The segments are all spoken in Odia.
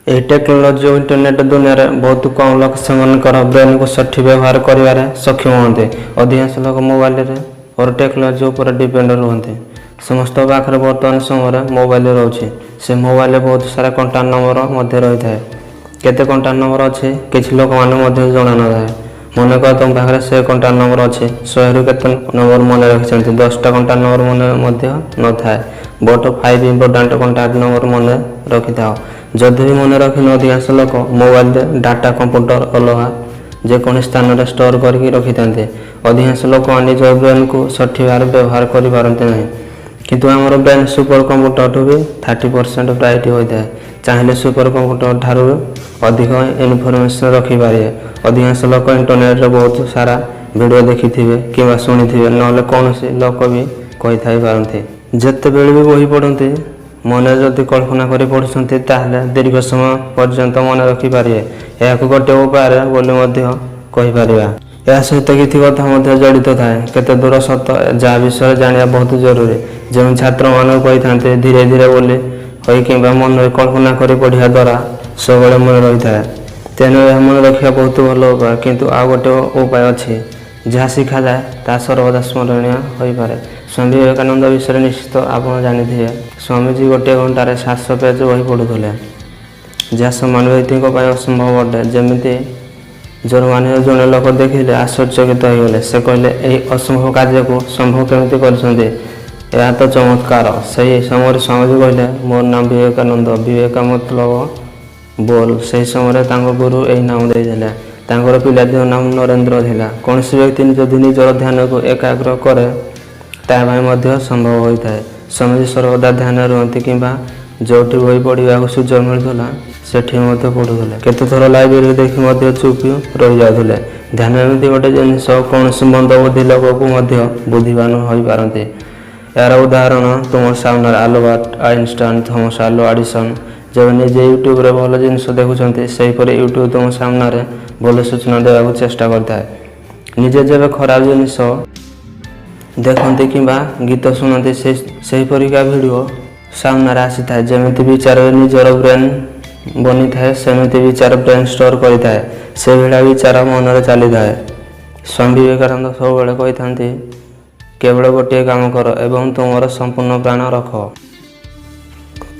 ଏହି ଟେକ୍ନୋଲୋଜି ଓ ଇଣ୍ଟରନେଟ୍ ଦୁନିଆରେ ବହୁତ କମ୍ ଲୋକ ସେମାନଙ୍କର ବ୍ରେନ୍କୁ ସଠିକ୍ ବ୍ୟବହାର କରିବାରେ ସକ୍ଷମ ହୁଅନ୍ତି। ଅଧିକାଂଶ ଲୋକ ମୋବାଇଲରେ ଓ ଟେକ୍ନୋଲୋଜି ଉପରେ ଡିପେଣ୍ଡ ରୁହନ୍ତି। ସମସ୍ତଙ୍କ ପାଖରେ ବର୍ତ୍ତମାନ ସମୟରେ ମୋବାଇଲ ରହୁଛି। ସେ ମୋବାଇଲରେ ବହୁତ ସାରା କଣ୍ଟାକ୍ଟ ନମ୍ବର ମଧ୍ୟ ରହିଥାଏ। କେତେ କଣ୍ଟାକ୍ଟ ନମ୍ବର ଅଛି କିଛି ଲୋକମାନଙ୍କୁ ମଧ୍ୟ ଜଣା ନଥାଏ। ମନେକର ତୁମ ପାଖରେ 100 କଣ୍ଟାକ୍ଟ ନମ୍ବର ଅଛି, 100ରୁ କେତେ ନମ୍ବର ମନେ ରଖିଛନ୍ତି? 10ଟା କଣ୍ଟାକ୍ଟ ନମ୍ବର ମନେ ମଧ୍ୟ ନଥାଏ। ବଟ୍ 5 ଇମ୍ପୋର୍ଟାଣ୍ଟ କଣ୍ଟାକ୍ଟ ନମ୍ବର ମନେ ରଖିଥାଅ। ଯଦି ବି ମନେ ରଖିନ, ଅଧିକାଂଶ ଲୋକ ମୋବାଇଲରେ ଡାଟା କମ୍ପ୍ୟୁଟର ଅଲଗା ଯେକୌଣସି ସ୍ଥାନରେ ଷ୍ଟୋର କରିକି ରଖିଥାନ୍ତି। ଅଧିକାଂଶ ଲୋକମାନେ ନିଜ ବ୍ରେନ୍କୁ ସଠିକ୍ ଭାବରେ ବ୍ୟବହାର କରିପାରନ୍ତି ନାହିଁ। କିନ୍ତୁ ଆମର ବ୍ରେନ୍ ସୁପର କମ୍ପ୍ୟୁଟରଠୁ ବି 30% ବ୍ରାଇଟ୍ ହୋଇଥାଏ। ଚାହିଁଲେ ସୁପର କମ୍ପ୍ୟୁଟର ଠାରୁ ଅଧିକ ଇନଫର୍ମେସନ୍ ରଖିପାରିବେ। ଅଧିକାଂଶ ଲୋକ ଇଣ୍ଟରନେଟ୍ରେ ବହୁତ ସାରା ଭିଡ଼ିଓ ଦେଖିଥିବେ କିମ୍ବା ଶୁଣିଥିବେ, ନହେଲେ କୌଣସି ଲୋକ ବି କହିଥାଇପାରନ୍ତି। ଯେତେବେଳେ ବି ବହି ପଢ଼ନ୍ତି, ମନରେ ଯଦି କଳ୍ପନା କରି ପଢ଼ୁଛନ୍ତି ତାହେଲେ ଦୀର୍ଘ ସମୟ ପର୍ଯ୍ୟନ୍ତ ମନେ ରଖିପାରିବେ। ଏହାକୁ ଗୋଟିଏ ଉପାୟରେ ବୋଲି ମଧ୍ୟ କହିପାରିବା। ଏହା ସହିତ କିଛି କଥା ମଧ୍ୟ ଜଡ଼ିତ ଥାଏ। କେତେ ଦୂର ସତ, ଯାହା ବିଷୟରେ ଜାଣିବା ବହୁତ ଜରୁରୀ। ଯେଉଁ ଛାତ୍ରମାନଙ୍କୁ କହିଥାନ୍ତି ଧୀରେ ଧୀରେ ବୋଲି ହୋଇ କିମ୍ବା ମନରେ କଳ୍ପନା କରି ପଢ଼ିବା ଦ୍ୱାରା ସବୁବେଳେ ମନେ ରହିଥାଏ। ତେଣୁ ଏହା ମନେ ରଖିବା ବହୁତ ଭଲ ଉପାୟ। କିନ୍ତୁ ଆଉ ଗୋଟିଏ ଉପାୟ ଅଛି, ଯାହା ଶିଖାଯାଏ ତାହା ସର୍ବଦା ସ୍ମରଣୀୟ ହୋଇପାରେ। ସ୍ୱାମୀ ବିବେକାନନ୍ଦ ବିଷୟରେ ନିଶ୍ଚିତ ଆପଣ ଜାଣିଥିବେ। ସ୍ୱାମୀଜୀ ଗୋଟିଏ ଘଣ୍ଟାରେ 700 ପେଜ ବହି ପଢ଼ୁଥିଲେ, ଯାହା ସାମାନ୍ୟ ବ୍ୟକ୍ତିଙ୍କ ପାଇଁ ଅସମ୍ଭବ ଅଟେ। ଯେମିତି ଜର୍ମାନୀର ଜଣେ ଲୋକ ଦେଖିଲେ ଆଶ୍ଚର୍ଯ୍ୟଚକିତ ହୋଇଗଲେ। ସେ କହିଲେ, ଏହି ଅସମ୍ଭବ କାର୍ଯ୍ୟକୁ ସମ୍ଭବ କେମିତି କରିଛନ୍ତି? ଏହା ତ ଚମତ୍କାର। ସେହି ସମୟରେ ସ୍ୱାମୀଜୀ କହିଲେ, ମୋର ନାମ ବିବେକାନନ୍ଦ, ବିବେକ ମତଲବ ବୋଲ। ସେହି ସମୟରେ ତାଙ୍କ ଗୁରୁ ଏହି ନାମ ଦେଇଥିଲେ। ତାଙ୍କର ପିଲାଦିନ ନାମ ନରେନ୍ଦ୍ର ଥିଲା। କୌଣସି ବ୍ୟକ୍ତି ଯଦି ନିଜର ଧ୍ୟାନକୁ ଏକାଗ୍ର କରେ, ତାହା ପାଇଁ ମଧ୍ୟ ସମ୍ଭବ ହୋଇଥାଏ। ସ୍ୱାମୀଜୀ ସର୍ବଦା ଧ୍ୟାନରେ ରୁହନ୍ତି କିମ୍ବା ଯେଉଁଠି ବହି ପଢ଼ିବାକୁ ସୁଯୋଗ ମିଳୁଥିଲା ସେଠି ମଧ୍ୟ ପଢ଼ୁଥିଲେ। କେତେଥର ଲାଇବ୍ରେରୀ ଦେଖି ମଧ୍ୟ ଚୁପ୍ ରହିଯାଉଥିଲେ। ଧ୍ୟାନ ଏମିତି ଗୋଟେ ଜିନିଷ, କୌଣସି ମନ୍ଦ ବୁଦ୍ଧି ଲୋକକୁ ମଧ୍ୟ ବୁଦ୍ଧିମାନ ହୋଇପାରନ୍ତି। ଏହାର ଉଦାହରଣ ତୁମ ସାମ୍ନାରେ Albert Einstein, Thums Alva Edison ଯେବେ ନିଜେ ୟୁଟ୍ୟୁବରେ ଭଲ ଜିନିଷ ଦେଖୁଛନ୍ତି, ସେହିପରି ୟୁଟ୍ୟୁବ ତୁମ ସାମ୍ନାରେ ଭଲ ସୂଚନା ଦେବାକୁ ଚେଷ୍ଟା କରିଥାଏ। ନିଜେ ଯେବେ ଖରାପ ଜିନିଷ ଦେଖନ୍ତି କିମ୍ବା ଗୀତ ଶୁଣନ୍ତି, ସେହିପରିକା ଭିଡ଼ିଓ ସାମ୍ନାରେ ଆସିଥାଏ। ଯେମିତି ବିଚାରରେ ନିଜର ବ୍ରେନ୍ ବନିଥାଏ, ସେମିତି ବିଚାର ବ୍ରେନ୍ ଷ୍ଟୋର କରିଥାଏ। ସେଭଳିଆ ବିଚାର ମନରେ ଚାଲିଥାଏ। ସ୍ୱାମୀ ବିବେକାନନ୍ଦ ସବୁବେଳେ କହିଥାନ୍ତି, କେବଳ ଗୋଟିଏ କାମ କର ଏବଂ ତୁମର ସମ୍ପୂର୍ଣ୍ଣ ପ୍ରାଣ ରଖ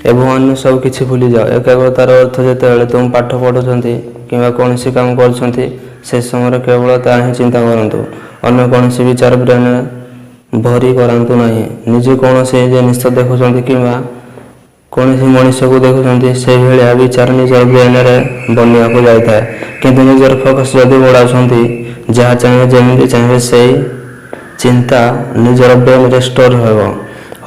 ଏବଂ ଅନ୍ୟ ସବୁ କିଛି ଭୁଲିଯାଅ। ଏକାଗ୍ରତାର ଅର୍ଥ, ଯେତେବେଳେ ତୁମ ପାଠ ପଢ଼ୁଛନ୍ତି କିମ୍ବା କୌଣସି କାମ କରୁଛନ୍ତି, ସେ ସମୟରେ କେବଳ ତାହା ହିଁ ଚିନ୍ତା କରନ୍ତୁ। ଅନ୍ୟ କୌଣସି ବିଚାର ବ୍ରେନ୍ରେ ଭରି କରାନ୍ତୁ ନାହିଁ। ନିଜେ କୌଣସି ଜିନିଷ ଦେଖୁଛନ୍ତି କିମ୍ବା କୌଣସି ମଣିଷକୁ ଦେଖୁଛନ୍ତି, ସେହିଭଳିଆ ବିଚାର ନିଜର ବ୍ରେନ୍ରେ ବନିବାକୁ ଯାଇଥାଏ। କିନ୍ତୁ ନିଜର ଫୋକସ୍ ଯଦି ବଢ଼ାଉଛନ୍ତି, ଯାହା ଚାହିଁବେ ଯେମିତି ଚାହିଁବେ ସେହି ଚିନ୍ତା ନିଜର ବ୍ରେନ୍ରେ ଷ୍ଟୋର ହେବ।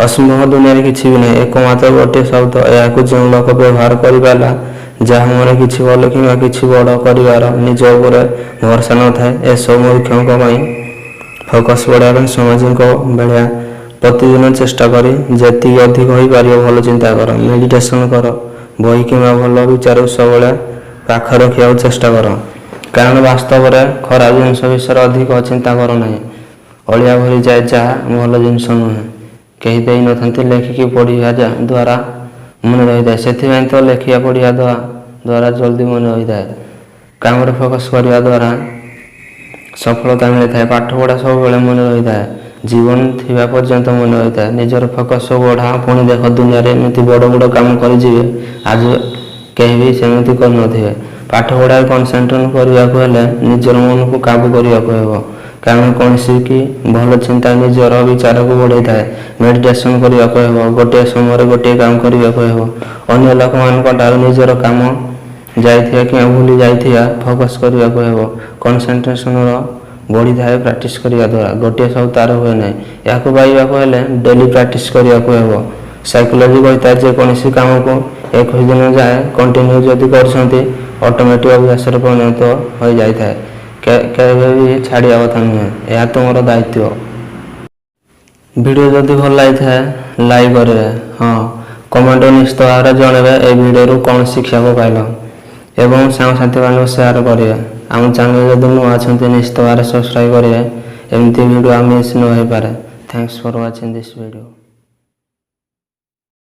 ଅସମ୍ଭବ ଦୁନିଆରେ କିଛି ବି ନାହିଁ। ଏକମାତ୍ର ଗୋଟିଏ ଶବ୍ଦ, ଏହାକୁ ଯେଉଁ ଲୋକ ବ୍ୟବହାର କରିପାରିଲା, ଯାହା ମନରେ କିଛି ଭଲ କିମ୍ବା କିଛି ବଡ଼ କରିବାର ନିଜ ଉପରେ ଭରସା ନଥାଏ, ଏସବୁ ମୂର୍ଖଙ୍କ ପାଇଁ। ଫୋକସ୍ ବଢ଼ାଇବା ପାଇଁ ସ୍ୱାମୀଜୀଙ୍କ ଭଳିଆ ପ୍ରତିଦିନ ଚେଷ୍ଟା କରି ଯେତିକି ଅଧିକ ହୋଇପାରିବ ଭଲ ଚିନ୍ତା କର, ମେଡ଼ିଟେସନ୍ କର, ବହି କିମ୍ବା ଭଲ ବିଚାରକୁ ସବୁବେଳେ ପାଖରେ ରଖିବାକୁ ଚେଷ୍ଟା କର। କାରଣ ବାସ୍ତବରେ ଖରାପ ଜିନିଷ ବିଷୟରେ ଅଧିକ ଚିନ୍ତା କର ନାହିଁ। ଅଳିଆ ଭରିଯାଏ ଯାହା ଭଲ ଜିନିଷ ନୁହେଁ। କେହି ଦେଇନଥାନ୍ତି, ଲେଖିକି ପଢ଼ିବା ଦ୍ୱାରା ମନେ ରହିଥାଏ। ସେଥିପାଇଁ ତ ଲେଖିବା ପଢ଼ିବା ଦ୍ୱାରା ଜଲ୍ଦି ମନେ ରହିଥାଏ। କାମରେ ଫୋକସ୍ କରିବା ଦ୍ୱାରା ସଫଳତା ମିଳିଥାଏ। ପାଠପଢ଼ା ସବୁବେଳେ ମନେ ରହିଥାଏ। ଜୀବନ ଥିବା ପର୍ଯ୍ୟନ୍ତ ମନେ ରହିଥାଏ। ନିଜର ଫୋକସ୍ ବଢ଼ାଅ, ପୁଣି ଦେଖ ଦୁନିଆରେ ଏମିତି ବଡ଼ ବଡ଼ କାମ କରିଯିବେ, ଆଜି କେହି ବି ସେମିତି କରିନଥିବେ। ପାଠପଢ଼ାରେ କନସେଣ୍ଟ୍ରେଟ୍ କରିବାକୁ ହେଲେ ନିଜର ମନକୁ କାବୁ କରିବାକୁ ହେବ। କାରଣ କୌଣସି କି ଭଲ ଚିନ୍ତା ନିଜର ବିଚାରକୁ ବଢ଼ାଇଥାଏ। ମେଡ଼ିଟେସନ୍ କରିବାକୁ ହେବ, ଗୋଟିଏ ସମୟରେ ଗୋଟିଏ କାମ କରିବାକୁ ହେବ। ଅନ୍ୟ ଲୋକମାନଙ୍କ ଠାରୁ ନିଜର କାମ ଯାଇଥିବା କିମ୍ବା ଭୁଲି ଯାଇଥିବା ଫୋକସ୍ କରିବାକୁ ହେବ। କନସେଣ୍ଟ୍ରେସନର ବଢ଼ିଥାଏ ପ୍ରାକ୍ଟିସ୍ କରିବା ଦ୍ୱାରା। ଗୋଟିଏ ସପ୍ତାହରେ ହୁଏ ନାହିଁ। ଏହାକୁ ପାଇବାକୁ ହେଲେ ଡେଲି ପ୍ରାକ୍ଟିସ୍ କରିବାକୁ ହେବ। ସାଇକୋଲୋଜି କହିଥାଏ, ଯେକୌଣସି କାମକୁ 21 ଦିନ ଯାଏ କଣ୍ଟିନ୍ୟୁ ଯଦି କରୁଛନ୍ତି, ଅଟୋମେଟିକ୍ ଅଭ୍ୟାସରେ ପରିଣତ ହୋଇଯାଇଥାଏ। କେବେ ବି ଛାଡ଼ିବା କଥା ନୁହେଁ। ଏହା ତୁମର ଦାୟିତ୍ୱ। ଭିଡ଼ିଓ ଯଦି ଭଲ ଲାଗିଥାଏ ଲାଇକ୍ କରିବେ। ହଁ, କମେଣ୍ଟରେ ନିଶ୍ଚିତ ଭାବରେ ଜଣାଇବେ ଏହି ଭିଡ଼ିଓରୁ କ'ଣ ଶିଖିବାକୁ ପାଇଲ ଏବଂ ସାଙ୍ଗସାଥିମାନଙ୍କୁ ସେୟାର କରିବେ। ଆମ ଚ୍ୟାନେଲ ଯଦି ନୂଆ ଅଛନ୍ତି ନିଶ୍ଚିତ ଭାବରେ ସବସ୍କ୍ରାଇବ୍ କରିବେ। ଏମିତି ଭିଡ଼ିଓ ମିସ୍ ନ ହୋଇପାରେ। Thanks for watching this video.